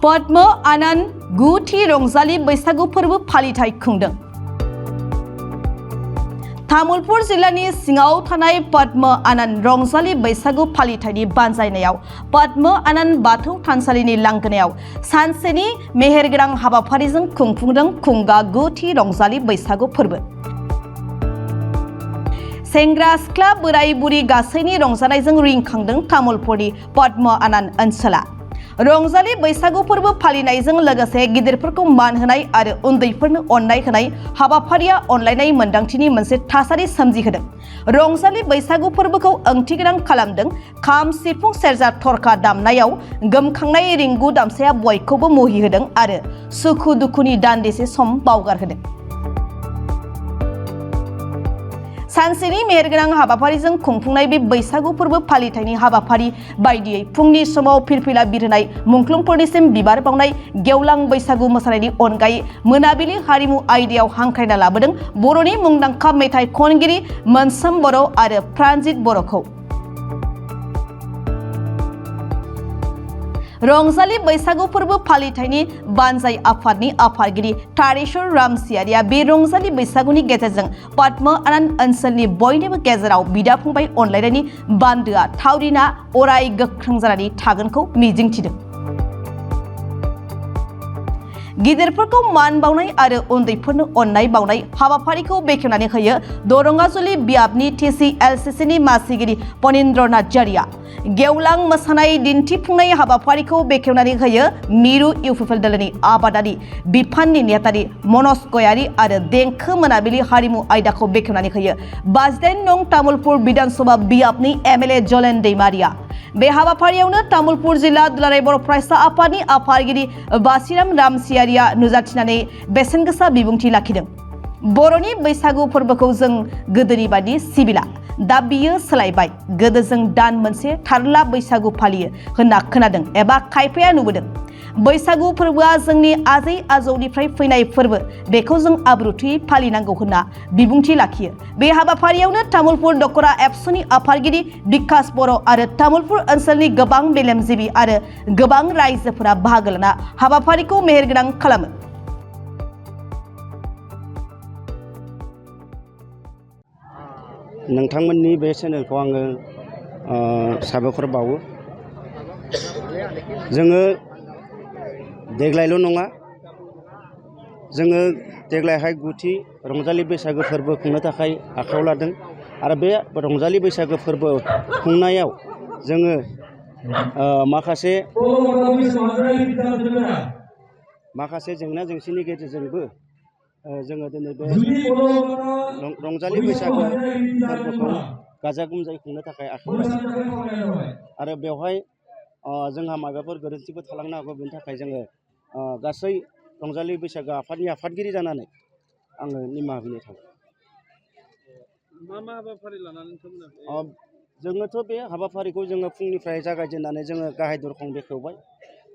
पद्म आनंद गुथि रंजालि बैसागु फोरबो फालिथाय खुंदों। तामुलपुर जिल्लानि सिङाव थानाय पद्म आनंद रंजालि बैसागु फालिथायनि बानजायनायाव पद्म आनंद बाथौ थानसालिनि लांगोनायाव सानसेनि मेहेरगोनां हाबाफारिजों खुंफुंदों खुंगा गुथि रंजालि बैसागु फोरबो। सेंग्रा सिख्ला बोराय बुरि गासैनि रंजानायजों रिंखांदों तामुलपुरनि पद्म आनंद ओनसोला। रंजालि बैसागु फोरबो फालिनायजों लोगोसे गिदिरफोरखौ मान होनाय आरो उन्दैफोरनो अननाय होनाय हाबाफारिया अनलायनाय मोन्दांथिनि मोनसे थासारि सोमजिहोदों। रंजालि बैसागु फोरबोखौ ओंथिगोनां खालामदों खाम सिफुं सेरजा थरखा दामनायाव गोमखांनाय रिंगु दामसाया बयखौबो मुहिहोदों आरो सुखु दुखुनि दान्दिसे सम बावगारहोदों। सानसेनि मेहेरगोनां हाबाफारिजों खुंफुंनाय बे बैसागु फोरबो फालिथायनि हाबाफारि बायदियै फुंनि समाव फिरफिला बिरहोनाय मुंख्लंफोरनिसिम बिबार बावनाय गेवलां बैसागु मोसानायनि अनगायै मोनाबिलि हारिमु आयदायाव हांख्रायना लाबोदों बर'नि मुंदांखा मेथाइ खनगिरि मोनसोम बर' आरो प्रानजित बर'खौ। रंजालि बैसागु फोरबो फालिथायनि बानजाय आफादनि आफादगिरि तारेश्वर रामसियारिया बे रंजालि बैसागुनि गेजेरजों पद्म आनंद ओनसोलनि बयनिबो गेजेराव बिदा फंबाय अनलायनायनि बान्दोआ थावरिना अराय गोख्रों जानानै थागोनखौ मिजिंथिदों। गिदिरफोरखौ मान बावनाय आरो उन्दैफोरनो अननाय बावनाय हाबाफारिखौ बेखेवनानै होयो दरंगाजुलि बियाबनि TCLCCनि मासिगिरि पनिन्द्रनाथ जारिया। गेवलां मोसानाय दिन्थिफुंनाय हाबाफारिखौ बेखेवनानै होयो मिरु इउपिपिएल दोलोनि आबादारि बिफाननि नेहाथारि मनज गयारि आरो देंखो मोनाबिलि हारिमु आयदाखौ बेखेवनानै होयो 58 नं तामुलपुर विधानसभा बियाबनि MLA जलेन दैमारिया। बे हाबाफारियावनो तामुलपुर जिल्ला दुलाराय बर' फरायसा आफादनि आफादगिरि बासिराम रामसियारिया नुजाथिनानै बेसेनगोसा बिबुंथि लाखिदों। बर'नि बैसागु फोरबोखौ जों गोदोनि बादि सिबिला, दा बियो सोलायबाय। गोदो जों दान मोनसे थारला बैसागु फालियो होनना खोनादों एबा खायफाया नुबोदों। बैसागु फोरबोआ जोंनि आजै आजौनिफ्राय फैनाय फोरबो, बेखौ जों आब्रुथियै फालिनांगौ होनना बिबुंथि लाखियो। बे हाबाफारियावनो तामुलपुर दखरा एबसुनि आफादगिरि बिकास बर' आरो तामुलपुर ओनसोलनि गोबां मेलेमजिबि आरो गोबां रायजोफोरा बाहागो लाना हाबाफारिखौ मेहेरगोनां खालामो। नोंथांमोननि बे चेनेलखौ आङो साबायखर बावो। जोङो देग्लायल' नङा, जोङो देग्लायहाय गुथि रंजालि बैसागो फोरबो खुंनो थाखाय आखायाव लादों आरो बे रंजालि बैसागो फोरबो खुंनायाव जोङो माखासे जेंना जेंसिनि गेजेरजोंबो जोङो दिनै बे रंजालि बैसागो फोरबोखौ गाजा गोमजायै खुंनो थाखाय आखायाव लादों आरो बेवहाय जोंहा माबाफोर गोरोन्थिबो थालांनो हागौ। बेनि थाखाय जोङो गासै रंजालि बैसागो आफादनि आफादगिरि जानानै आङो निमाहा बिनो थाङो। मा हाबाफारि लानानै जोङोथ' बे हाबाफारिखौ जोङो फुंनिफ्राय जागायजेननानै जोङो गाहाय दरखं बेखेवबाय,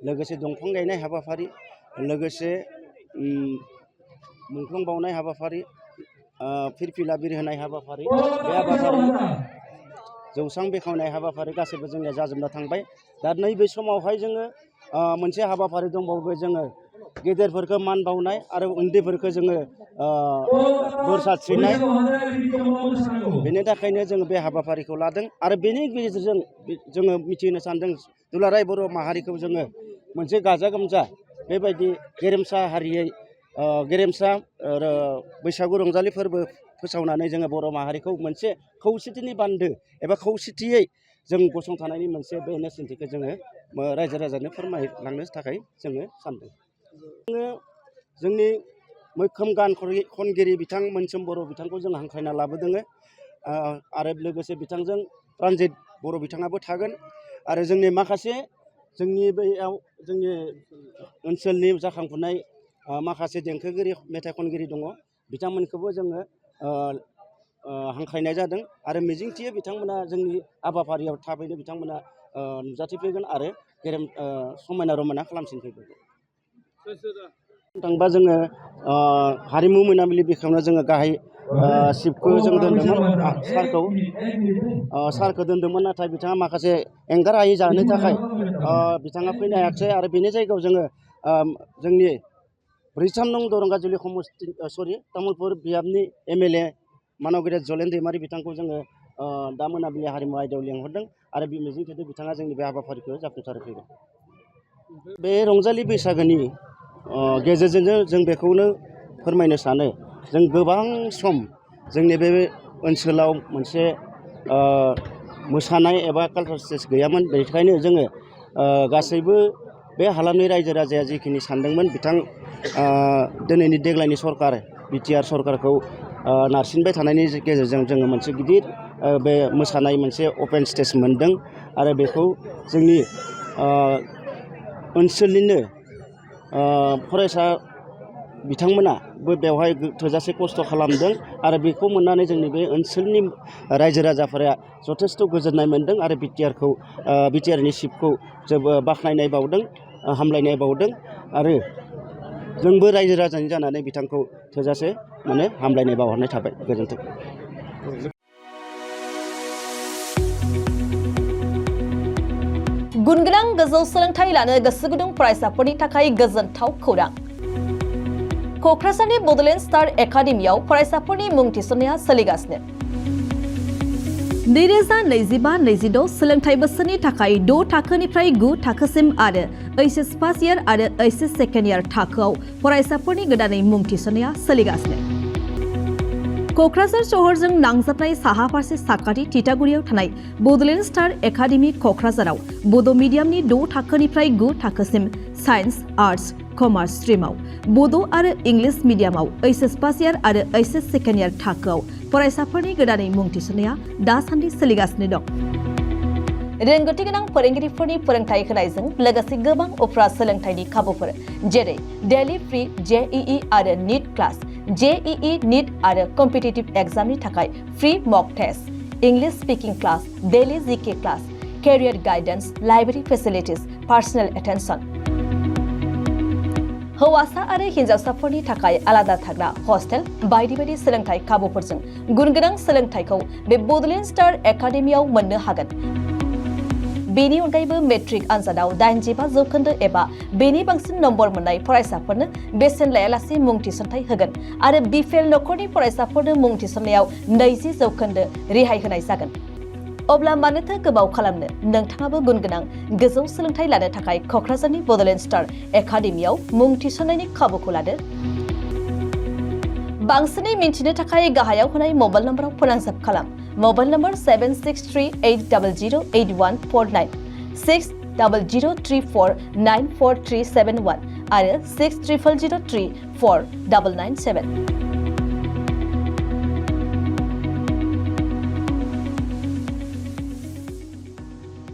लोगोसे दंफां गायनाय हाबाफारि, लोगोसे मुंख्लं बावनाय हाबाफारि, फिरफिला बिरहोनाय हाबाफारि, बे हाबाफारि जौस्रां बेखेवनाय हाबाफारि गासैबो जोंनिया जाजोबना थांबाय। दा नैबे समावहाय जोङो मोनसे हाबाफारि दंबावो, जोङो गेदेरफोरखौ मान बावनाय आरो उन्दैफोरखौ जोङो बोर सारस्रिनाय। बेनि थाखायनो जोङो बे हाबाफारिखौ लादों आरो बेनि गेजेरजों जोङो मिथिहोनो सानदों दुलाराय बर' माहारिखौ जोङो मोनसे गाजा गोमजा बेबायदि गेरेमसा हारियै गेरेमसा बैसागु रंजालि फोरबो फोसावनानै जोङो बर' माहारिखौ मोनसे खौसेथिनि बान्दो एबा खौसेथियै जों गसंथानायनि मोनसे बे नेरसोनथिखौ जोङो रायजो राजानो फोरमायलांनो थाखाय जोङो सानदों। जोङो जोंनि मैखोम गान खनगिरि बिथां मोनसोम बर' बिथांखौ जों हांख्रायना लाबोदों आरो लोगोसे बिथांजों प्रानजित बर' बिथाङाबो थागोन आरो जोंनि माखासे जोंनि बैयाव जोंनि ओनसोलनि जाखांफुनाय माखासे देंखोगिरि मेथाइ खनगिरि दङ, बिथांमोनखौबो जोङो हांख्रायनाय जादों आरो मिजिंथियो बिथांमोना जोंनि हाबाफारियाव थाबैनो बिथांमोना नुजाथिफैगोन आरो समायना रमायना खालामसिनफैगोन। थांबा जोङो हारिमु मोनाबिलि बेखेवनो जोङो गाहाय सिफखौ जों दोन्दोंमोन सारखौ दोन्दोंमोन नाथाय बिथाङा माखासे एंगार हायै जाहोननि थाखाय बिथाङा फैनो हायाखिसै आरो बेनि जायगायाव जोङो जोंनि 43 नं दरंगाजुलि तामुलपुर बियाबनि MLA मानव गेदेर जलेन दैमारि बिथांखौ जोङो दा मोनाबिलि हारिमु आयदायाव लेंहरदों आरो बे मिजिंथिदों बिथाङा जोंनि बे हाबाफारिखौ जाफुंसार होफैगोन। बे रंजालि बैसागोनि गेजेरजों जों बेखौनो फोरमायनो सानो जों गोबां सम जोंनि बे ओनसोलाव मोनसे मोसानाय एबा कालचार स्टेज गैयामोन। बेनिखायनो जोङो गासैबो बे हालामनि रायजो राजाया जिखिनि सानदोंमोन बिथां दिनैनि देग्लायनि सरकार BTR सरकारखौ नारसिनबाय थानायनि गेजेरजों जोङो मोनसे गिदिर बे मोसानाय मोनसे अपेन स्टेज मोनदों आरो बेखौ जोंनि ओनसोलनिनो फरायसा बिथांमोना बेवहाय थोजासे खस्थ' खालामदों आरो बेखौ मोननानै जोंनि बे ओनसोलनि रायजो राजाफोरा जथेस्थ' गोजोननाय मोनदों आरो BTRनि चिफखौ जोबोद बाख्नायनाय बावदों हामलायनाय बावदों आरो जोंबो रायजो राजानि जानानै बिथांखौ थोजासे हामलायनाय बावहरनाय थाबाय। गोजोन्थों। गुनगोनां गोजौ सोलोंथाइ लानो गोसो गुदुं फरायसाफोरनि थाखाय गोजोनथाव खौरां। क'क्राझारनि बड'लेण्ड स्टार एकाडेमियाव फरायसाफोरनि मुं थिसननाया सोलिगासिनो। 2025-26 सोलोंथाइ बोसोरनि थाखाय 6 थाखोनिफ्राय 9 थाखोसिम आरो HS फार्स्ट इयार आरो HS सेकेन्ड इयार थाखोआव फरायसाफोरनि गोदानै मुं थिसननाया सोलिगासिनो। क'क्राझार सहरजों नांजाबनाय साहा फारसे साखाथि तितागुरियाव थानाय बड'लेण्ड स्टार एकाडेमि क'क्राझाराव बड' मिडियामनि 6 थाखोनिफ्राय 9 थाखोसिम साइन्स, आर्ट्स, कमार्स स्ट्रिमाव, बड' आरो इंलिश मिडियामाव HS फार्स्ट इयार आरो HS सेकेन्ड इयार थाखोआव फरायसाफोरनि गोदानै मुं थिसननाया दासान्दि सोलिगासिनो दं। रोंगौथि गोनां फोरोंगिरिफोरनि फोरोंथाय होनायजों लोगोसे गोबां उफ्रा सोलोंथाइनि खाबुफोर जेरै डेली फ्री JEE आरो नीट क्लास, JEE नीट आरो कम्पिटिटिभ एग्जामनि थाखाय free mock test, English speaking class, daily GK class, career guidance, library facilities, personal attention. हौवासा आरो हिन्जावसाफोरनि थाखाय आलादा थाग्रा हस्टेल बायदि बायदि सोलोंथाइ खाबुफोरजों गुनगोनां सोलोंथाइखौ बे बड'लेण्ड स्टार एकाडेमियाव मोननो हागोन। बेनि अनगायैबो मेट्रिक आनजादाव 85% एबा बेनि बांसिन नम्बर मोननाय फरायसाफोरनो बेसेन लायालासे मुं थिसनथाइ होगोन आरो BPL नखरनि फरायसाफोरनो मुं थिसननायाव 20% रेहाय होनाय जागोन। अब्ला मानोथो गोबाव खालामनो, नोंथाङाबो गुनगोनां गोजौ सोलोंथाइ लानो थाखाय क'क्राझारनि बड'लेण्ड स्टार एकाडेमियाव मुं थिसननायनि खाबुखौ लादो। बांसिनै मिन्थिनो थाखाय गाहायाव होनाय मबाइल नम्बराव फोनांजाब खालाम। मबाइल नम्बर 7638008149, 6003494371 आरो 6000034997।